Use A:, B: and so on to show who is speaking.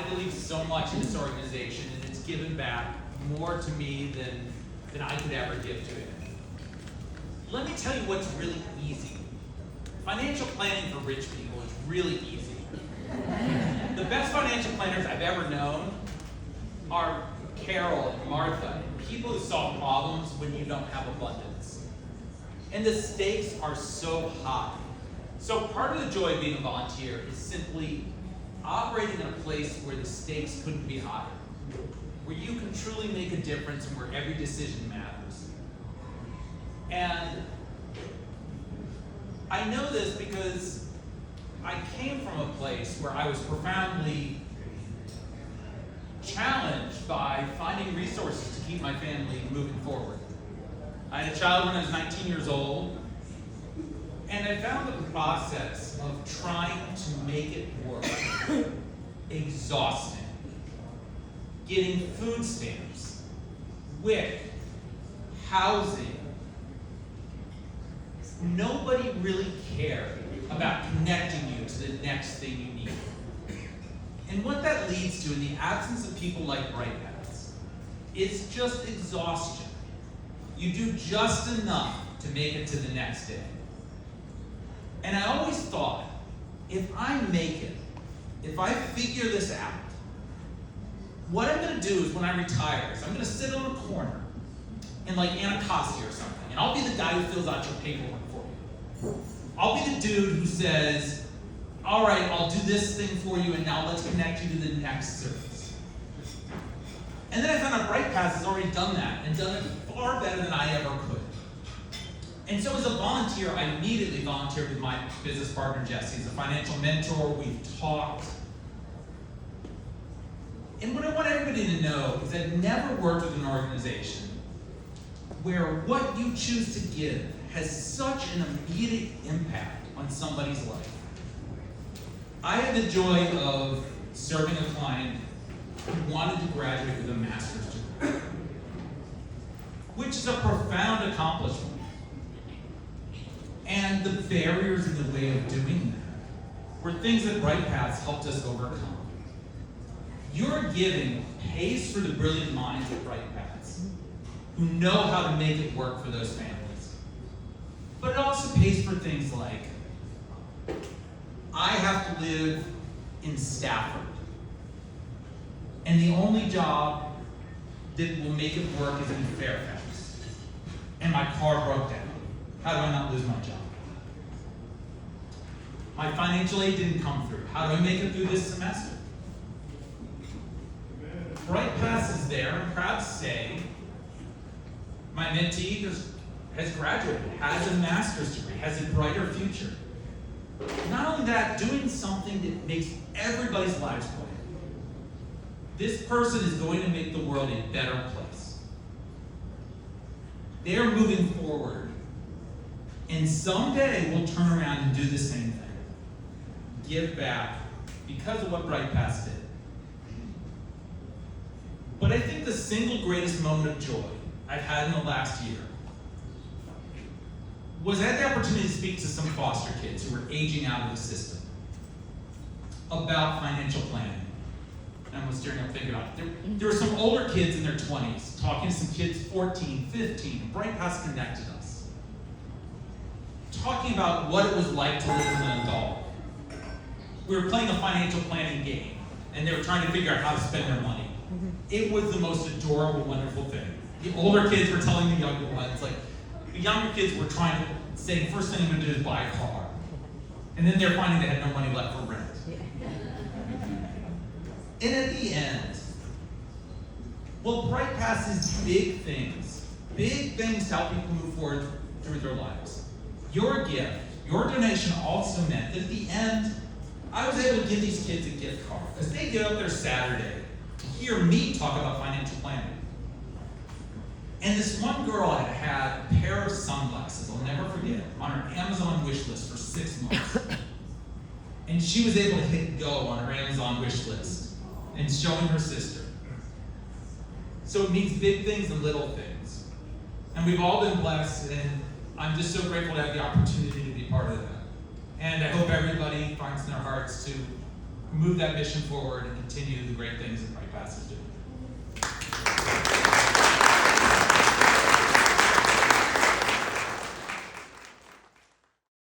A: believe so much in this organization, and it's given back more to me than I could ever give to it. Let me tell you what's really easy. Financial planning for rich people is really easy. The best financial planners I've ever known are Carol and Martha, people who solve problems when you don't have abundance. And the stakes are so high. So part of the joy of being a volunteer is simply operating in a place where the stakes couldn't be higher, where you can truly make a difference and where every decision matters. And I know this because I came from a place where I was profoundly challenged by finding resources to keep my family moving forward. I had a child when I was 19 years old, and I found the process of trying to make it work exhausting. Getting food stamps, WIC, housing. Nobody really cared about connecting you to the next thing you need. And what that leads to, in the absence of people like Britepaths, is just exhaustion. You do just enough to make it to the next day. And I always thought, if I make it, if I figure this out, what I'm going to do is when I retire is I'm going to sit on a corner in like Anacostia or something, and I'll be the guy who fills out your paperwork for you. I'll be the dude who says, all right, I'll do this thing for you, and now let's connect you to the next service. And then I found out Britepaths has already done that, and done it far better than I ever could. And so as a volunteer, I immediately volunteered with my business partner, Jesse. He's a financial mentor. We've talked. And what I want everybody to know is I've never worked with an organization where what you choose to give has such an immediate impact on somebody's life. I had the joy of serving a client who wanted to graduate with a master's degree, which is a profound accomplishment. And the barriers in the way of doing that were things that Britepaths helped us overcome. Your giving pays for the brilliant minds at Britepaths who know how to make it work for those families. But it also pays for things like, I have to live in Stafford, and the only job that will make it work is in Fairfax, and my car broke down. How do I not lose my job? My financial aid didn't come through. How do I make it through this semester? Britepaths is there. I'm proud to say my mentee has graduated, has a master's degree, has a brighter future. Not only that, doing something that makes everybody's lives better. This person is going to make the world a better place. They are moving forward, and someday we'll turn around and do the same thing. Give back because of what Britepaths did. But I think the single greatest moment of joy I've had in the last year was I had the opportunity to speak to some foster kids who were aging out of the system about financial planning. And I was staring up thinking about it. There were some older kids in their 20s talking to some kids 14, 15. Britepaths connected us. Talking about what it was like to live as an adult. We were playing a financial planning game, and they were trying to figure out how to spend their money. It was the most adorable, wonderful thing. The older kids were telling the younger ones, like, the younger kids were trying to say, first thing I'm going to do is buy a car. And then they're finding they had no money left for rent. And at the end, well, Britepaths is big things to help people move forward through their lives. Your gift, your donation also meant that at the end, I was able to give these kids a gift card. Because they get up there Saturday to hear me talk about financial planning. And this one girl had a pair of sunglasses, I'll never forget, on her Amazon wish list for 6 months. And she was able to hit go on her Amazon wish list and showing her sister. So it means big things and little things. And we've all been blessed, and I'm just so grateful to have the opportunity to be part of that. And I hope everybody finds in their hearts to move that mission forward and continue the great things that Britepaths is doing.